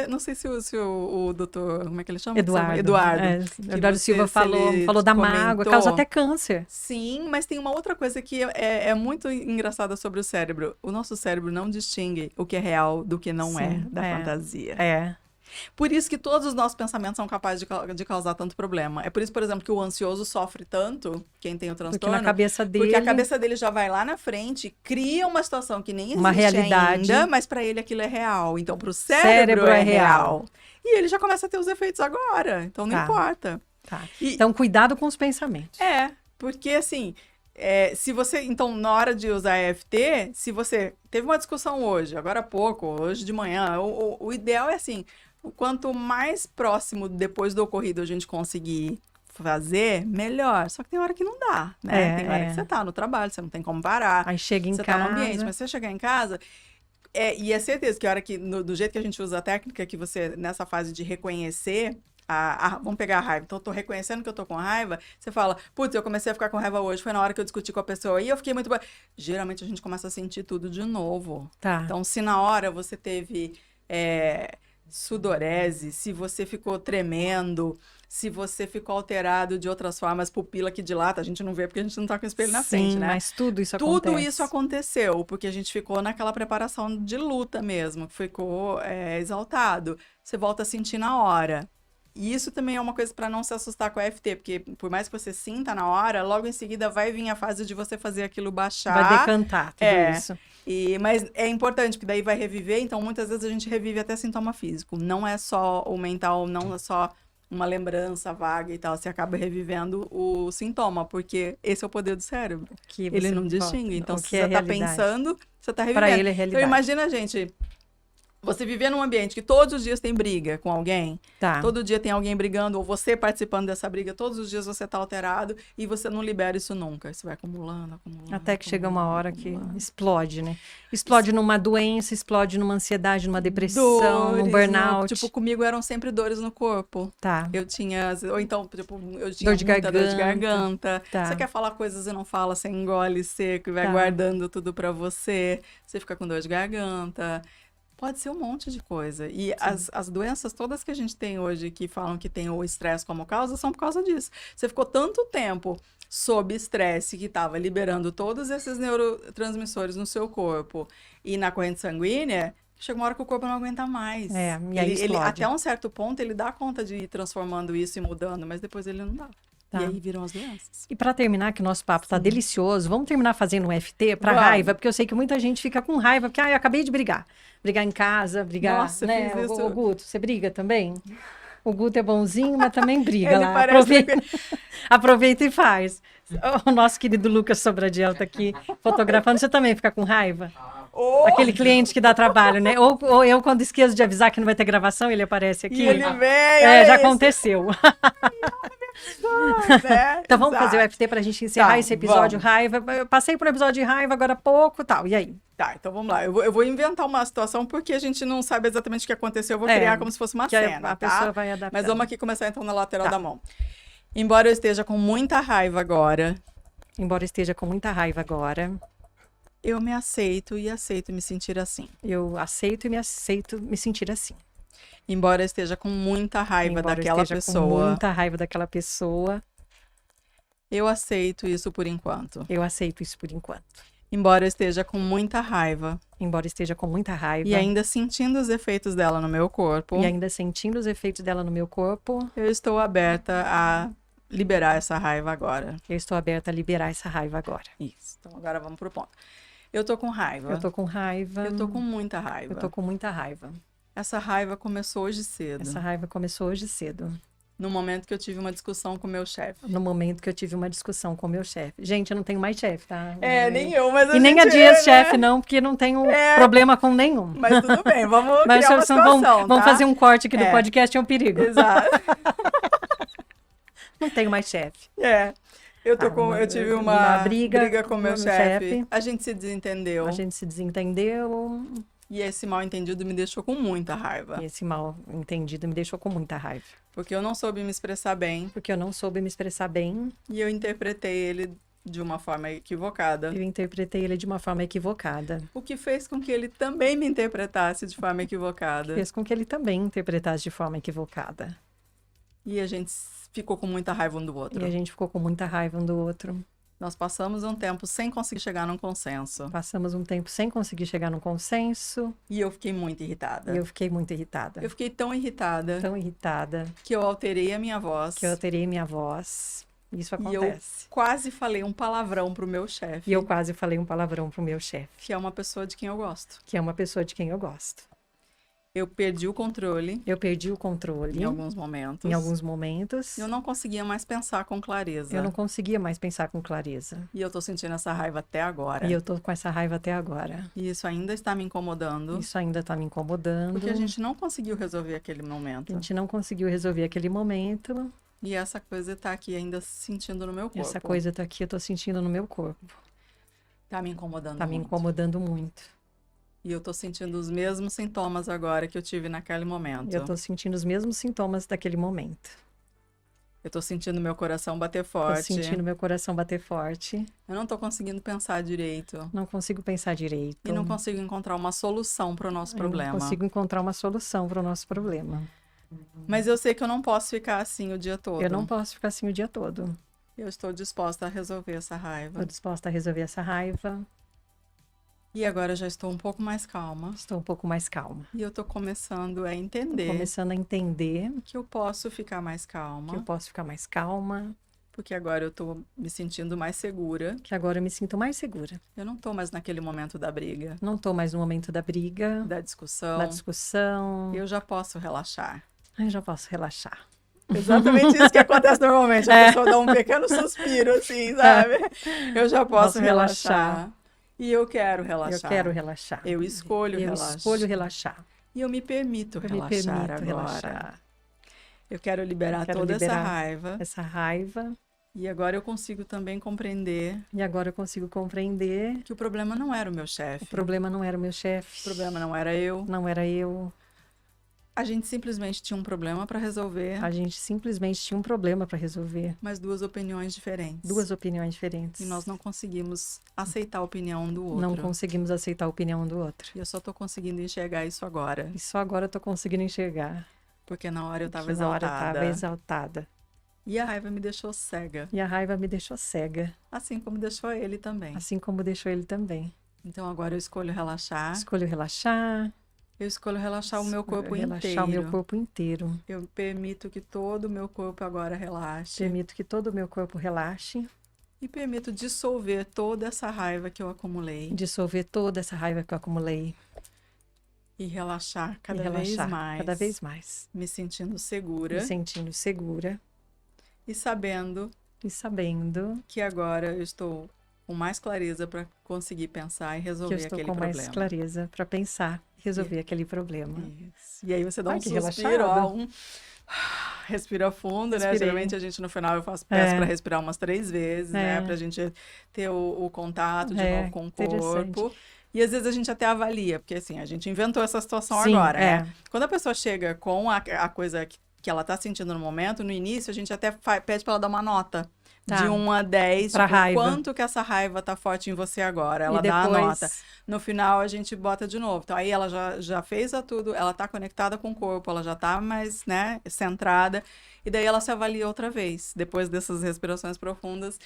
Não sei se o doutor, como é que ele chama? Eduardo. Eduardo Silva falou da mágoa, causa até câncer. Sim, mas tem uma outra coisa que é muito engraçada sobre o cérebro. O nosso cérebro não distingue o que é real do que não da fantasia. Por isso que todos os nossos pensamentos são capazes de causar tanto problema. É por isso, por exemplo, que o ansioso sofre tanto, quem tem o transtorno. Porque na cabeça dele... Porque a cabeça dele já vai lá na frente, cria uma situação que nem existe uma realidade ainda, mas para ele aquilo é real. Então, para o cérebro é real. E ele já começa a ter os efeitos agora. Então, não importa. Então, cuidado com os pensamentos. Porque assim... se você, então, na hora de usar EFT, se você teve uma discussão hoje, agora há pouco, hoje de manhã, o ideal é assim, o quanto mais próximo depois do ocorrido a gente conseguir fazer, melhor. Só que tem hora que não dá, né? Tem hora que você tá no trabalho, você não tem como parar. Aí chega em casa. Você tá no ambiente, mas você chegar em casa... e é certeza que a hora que, do jeito que a gente usa a técnica, que você, nessa fase de reconhecer... vamos pegar a raiva. Então, eu tô reconhecendo que eu tô com raiva. Você fala, putz, eu comecei a ficar com raiva hoje. Foi na hora que eu discuti com a pessoa. E eu fiquei muito... Geralmente, a gente começa a sentir tudo de novo. Então, se na hora você teve sudorese, se você ficou tremendo, se você ficou alterado de outras formas, pupila que dilata, a gente não vê porque a gente não tá com o espelho na frente, né? Mas tudo isso Tudo acontece. isso aconteceu, porque a gente ficou naquela preparação de luta mesmo, ficou exaltado. Você volta a sentir na hora. E isso também é uma coisa para não se assustar com a EFT, porque por mais que você sinta na hora, logo em seguida vai vir a fase de você fazer aquilo baixar. Vai decantar tudo isso. Mas é importante, porque daí vai reviver, então muitas vezes a gente revive até sintoma físico. Não é só o mental, não é só uma lembrança vaga e tal, você acaba revivendo o sintoma, porque esse é o poder do cérebro. Ele não distingue, então se você tá pensando, você tá revivendo. Para ele é realidade. Então imagina, gente, você viver num ambiente que todos os dias tem briga com alguém, todo dia tem alguém brigando, ou você participando dessa briga, todos os dias você tá alterado e você não libera isso nunca. Isso vai acumulando. Até que chega uma hora que explode, né? Explode numa doença, explode numa ansiedade, numa depressão, num burnout. Tipo, comigo eram sempre dores no corpo. Eu tinha, ou então, tipo, eu tinha muita dor de garganta. Você quer falar coisas e não fala, você engole seco e vai guardando tudo pra você. Você fica com dor de garganta. Pode ser um monte de coisa. E as doenças todas que a gente tem hoje, que falam que tem o estresse como causa, são por causa disso. Você ficou tanto tempo sob estresse que estava liberando todos esses neurotransmissores no seu corpo e na corrente sanguínea, chega uma hora que o corpo não aguenta mais. E aí ele, até um certo ponto, ele dá conta de ir transformando isso e mudando, mas depois ele não dá. E aí viram as doenças. E para terminar, que o nosso papo tá delicioso, vamos terminar fazendo um FT para raiva, porque eu sei que muita gente fica com raiva, porque eu acabei de brigar. Brigar em casa, brigar, Nossa, né? Fiz isso. O Guto, você briga também? O Guto é bonzinho, mas também briga Ele lá. Aproveita e faz. O nosso querido Lucas Sobradiel tá aqui fotografando. Você também fica com raiva? Aquele cliente que dá trabalho, né? Ou eu, quando esqueço de avisar que não vai ter gravação, ele aparece aqui. E ele vem, já aconteceu. Né? Então vamos fazer o FT pra gente encerrar esse episódio raiva. Eu passei por um episódio de raiva agora há pouco, tal. E aí? Então vamos lá. Eu vou inventar uma situação porque a gente não sabe exatamente o que aconteceu. Eu vou criar como se fosse uma cena, a pessoa vai adaptar. Mas vamos aqui começar então na lateral da mão. Embora eu esteja com muita raiva agora. Eu me aceito e aceito me sentir assim. Eu aceito e me aceito me sentir assim. Embora eu esteja com muita raiva daquela pessoa. Com muita raiva daquela pessoa. Eu aceito isso por enquanto. Eu aceito isso por enquanto. Embora eu esteja com muita raiva. Embora esteja com muita raiva. E ainda sentindo os efeitos dela no meu corpo. E ainda sentindo os efeitos dela no meu corpo. Eu estou aberta a liberar essa raiva agora. Eu estou aberta a liberar essa raiva agora. Isso. Então agora vamos pro ponto. Eu tô com raiva. Eu tô com raiva. Eu tô com muita raiva. Eu tô com muita raiva. Essa raiva começou hoje cedo. Essa raiva começou hoje cedo. No momento que eu tive uma discussão com o meu chefe. No momento que eu tive uma discussão com o meu chefe. Gente, eu não tenho mais chefe, tá? Nem eu, mas e nem a Dias chefe, não, porque não tenho problema com nenhum. Mas tudo bem, vamos criar uma situação, vamos fazer um corte aqui do podcast, é um perigo. Exato. Não tenho mais chefe. Eu tive uma briga com o meu chefe. A gente se desentendeu. E esse mal entendido me deixou com muita raiva. Porque eu não soube me expressar bem. E eu interpretei ele de uma forma equivocada. O que fez com que ele também me interpretasse de forma equivocada. E a gente ficou com muita raiva um do outro. Nós passamos um tempo sem conseguir chegar num consenso. E eu fiquei muito irritada. Eu fiquei tão irritada. Que eu alterei a minha voz. Isso acontece. E eu quase falei um palavrão pro meu chefe. Que é uma pessoa de quem eu gosto. Eu perdi o controle. Em alguns momentos. Eu não conseguia mais pensar com clareza. E eu tô sentindo essa raiva até agora. E isso ainda está me incomodando. Porque a gente não conseguiu resolver aquele momento. E essa coisa tá aqui ainda sentindo no meu corpo. Tá me incomodando muito. E eu tô sentindo os mesmos sintomas agora que eu tive naquele momento. Eu Eu tô sentindo meu coração bater Tô forte. sentindo meu coração bater forte. Eu não tô conseguindo pensar direito. Não consigo pensar direito. E não consigo encontrar uma solução para o nosso problema. Não consigo encontrar uma solução para o nosso problema. Mas eu sei que eu não posso ficar assim o dia todo. Eu não posso ficar assim o dia todo. Eu estou disposta a resolver essa raiva. Estou disposta a resolver essa raiva. E agora eu já estou um pouco mais calma. Estou um pouco mais calma. E eu tô começando a entender. Tô começando a entender que eu posso ficar mais calma. Que eu posso ficar mais calma. Porque agora eu tô me sentindo mais segura. Que agora eu me sinto mais segura. Eu não tô mais naquele momento da briga. Não tô mais no momento da briga. Da discussão. Da discussão. Eu já posso relaxar. Eu já posso relaxar. Exatamente isso que acontece normalmente. A pessoa dá um pequeno suspiro, assim, sabe? Eu já posso relaxar. E eu quero relaxar. Eu quero relaxar. Eu escolho relaxar. Eu escolho relaxar. E eu me permito relaxar agora. Relaxar. Eu quero liberar toda essa raiva. Essa raiva. E agora eu consigo também compreender. E agora eu consigo compreender. Que o problema não era o meu chefe. O problema não era o meu chefe. O problema não era eu. Não era eu. A gente simplesmente tinha um problema para resolver. A gente simplesmente tinha um problema para resolver. Mas duas opiniões diferentes. Duas opiniões diferentes. E nós não conseguimos aceitar a opinião um do outro. Não conseguimos aceitar a opinião um do outro. E eu só tô conseguindo enxergar isso agora. E só agora eu tô conseguindo enxergar. Porque na hora eu tava exaltada. E a raiva me deixou cega. E a raiva me deixou cega. Assim como deixou ele também. Assim como deixou ele também. Então agora eu escolho relaxar. Escolho relaxar. Eu escolho relaxar o meu corpo inteiro. Relaxar o meu corpo inteiro. Eu permito que todo o meu corpo agora relaxe. Permito que todo o meu corpo relaxe. E permito dissolver toda essa raiva que eu acumulei. Dissolver toda essa raiva que eu acumulei. E relaxar cada vez mais. Cada vez mais. Me sentindo segura. Me sentindo segura. E sabendo. Que agora eu estou com mais clareza para conseguir pensar e resolver aquele problema. Que eu estou com mais clareza para pensar e resolver aquele problema. Isso. E aí você dá um suspiro, ó, respira fundo, né? Geralmente a gente no final eu peço para respirar umas 3 vezes, né? Pra gente ter o contato de novo com o corpo. E às vezes a gente até avalia, porque assim, a gente inventou essa situação agora, né? Quando a pessoa chega com a coisa que ela tá sentindo no momento, no início, a gente até pede para ela dar uma nota. De 1 a 10, tipo, quanto que essa raiva tá forte em você agora. Ela dá a nota. No final, a gente bota de novo. Então, aí ela já fez tudo, ela tá conectada com o corpo, ela já tá mais, né, centrada. E daí ela se avalia outra vez, depois dessas respirações profundas.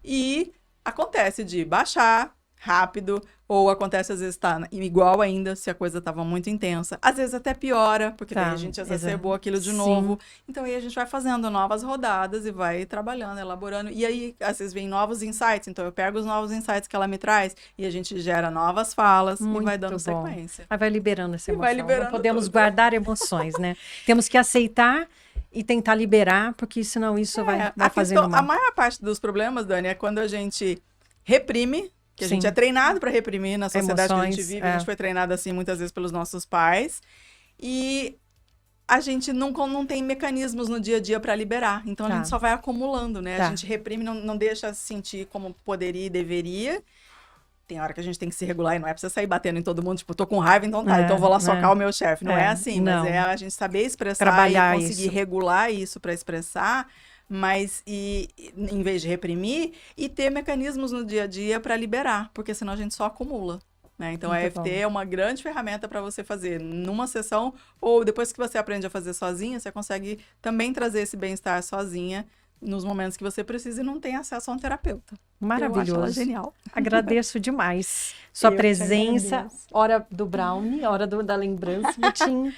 E acontece de baixar rápido, ou acontece às vezes tá igual ainda, se a coisa estava muito intensa. Às vezes até piora, porque daí a gente exacerbou aquilo de novo. Então aí a gente vai fazendo novas rodadas e vai trabalhando, elaborando. E aí às vezes vem novos insights, então eu pego os novos insights que ela me traz e a gente gera novas falas e vai dando sequência. Aí vai liberando essa emoção. Vai liberando. Não podemos guardar emoções, né? Temos que aceitar e tentar liberar, porque senão isso vai fazendo mal. A maior parte dos problemas, Dani, é quando a gente reprime. Que a gente é treinado para reprimir na sociedade que a gente vive. A gente foi treinado assim muitas vezes pelos nossos pais. E a gente não tem mecanismos no dia a dia para liberar. Então a gente só vai acumulando, né? A gente reprime, não deixa sentir como poderia e deveria. Tem hora que a gente tem que se regular e não é pra você sair batendo em todo mundo, tipo, tô com raiva, então tá, então vou lá socar o meu chefe. Não é assim, mas é a gente saber expressar trabalhar e conseguir regular isso para expressar. Mas em vez de reprimir e ter mecanismos no dia a dia para liberar, porque senão a gente só acumula, né? Então a EFT é uma grande ferramenta para você fazer numa sessão, ou depois que você aprende a fazer sozinha, você consegue também trazer esse bem-estar sozinha nos momentos que você precisa e não tem acesso a um terapeuta. Maravilhoso. Eu acho ela genial. Agradeço demais sua presença. Hora do brownie, hora da lembrança, Mutinho.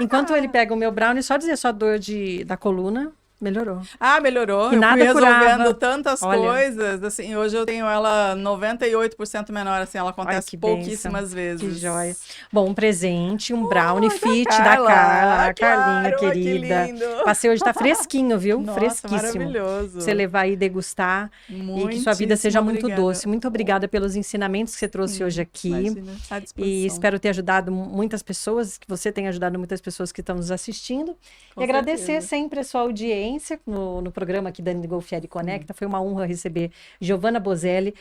Enquanto ele pega o meu brownie, só dizer sua dor da coluna. Melhorou. Melhorou. Eu fui resolvendo tantas coisas, assim, hoje eu tenho ela 98% menor, assim, ela acontece pouquíssimas vezes. Que joia. Bom, um presente, um brownie fit da Carla, Carlinha, querida. Que lindo. Passei hoje, tá fresquinho, viu? Nossa, fresquíssimo. Maravilhoso. Você levar aí e degustar e que sua vida seja muito doce. Muito obrigada pelos ensinamentos que você trouxe hoje aqui. Imagina, à disposição. E espero ter ajudado muitas pessoas, que você tenha ajudado muitas pessoas que estão nos assistindo. Com e agradecer certeza. sempre a sua audiência. audiência no programa aqui da Dani Golfieri Conecta. Foi uma honra receber Giovanna Bozelli,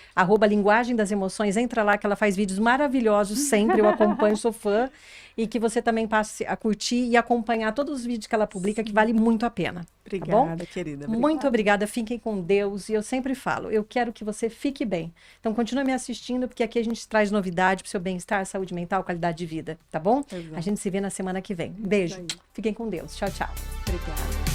@Linguagem das Emoções. Entra lá que ela faz vídeos maravilhosos sempre, eu acompanho, sou fã. E que você também passe a curtir e acompanhar todos os vídeos que ela publica, que vale muito a pena. Obrigada, querida. Obrigada. Muito obrigada, fiquem com Deus. E eu sempre falo, eu quero que você fique bem. Então, continue me assistindo, porque aqui a gente traz novidade para o seu bem-estar, saúde mental, qualidade de vida, tá bom? Exato. A gente se vê na semana que vem. Beijo. Fiquem com Deus. Tchau, tchau. Obrigada.